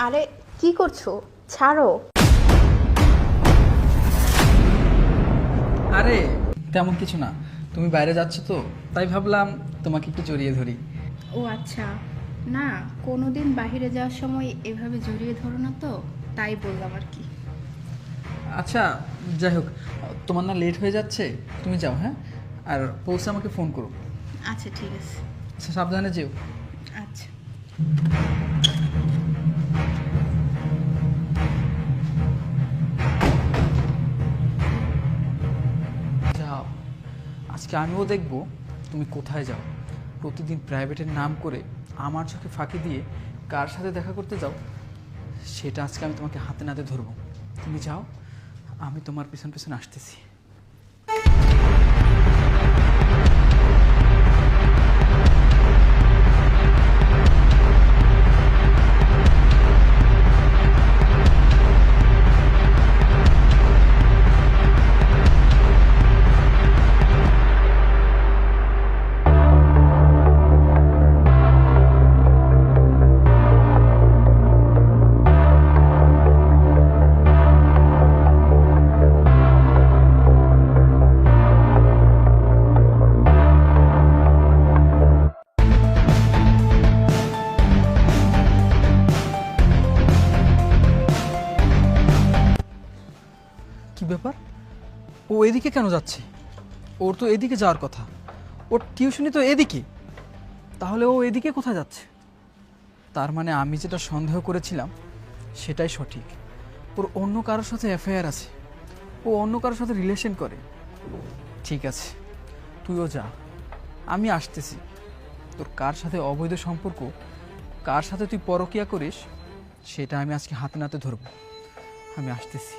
আরে কি করছো? ছাড়ো। আরে তেমন কিছু না, তুমি বাইরে যাচ্ছ তো তাই ভাবলাম তোমাকে একটু জড়িয়ে ধরি। ও আচ্ছা, না কোনোদিন বাইরে যাওয়ার সময় এভাবে জড়িয়ে ধরো না তো, তাই বললাম আর কি। আচ্ছা যাই হোক, তোমার না লেট হয়ে যাচ্ছে, তুমি যাও হ্যাঁ, আর পৌঁছে আমাকে ফোন করো। আচ্ছা ঠিক আছে। আচ্ছা সাবধানে যেও। আচ্ছা। যাও, আজকে আমিও দেখব তুমি কোথায় যাও। প্রতিদিন প্রাইভেটের নাম করে আমার চোখে ফাঁকি দিয়ে কার সাথে দেখা করতে যাও, সেটা আজকে আমি তোমাকে হাতে নাতে ধরবো। তুমি যাও, আমি তোমার পিছন পিছন আসতেছি। কি ব্যাপার, ও এদিকে কেন যাচ্ছে? ওর তো এদিকে যাওয়ার কথা, ওর টিউশনি তো এদিকে, তাহলে ও এদিকে কোথায় যাচ্ছে? তার মানে আমি যেটা সন্দেহ করেছিলাম সেটাই সঠিক। ওর অন্য কারোর সাথে অ্যাফেয়ার আছে, ও অন্য কারোর সাথে রিলেশন করে। ঠিক আছে, তুইও যা, আমি আসতেছি। তোর কার সাথে অবৈধ সম্পর্ক, কার সাথে তুই পরকিয়া করিস, সেটা আমি আজকে হাতে নাতে ধরবো। আমি আসতেছি।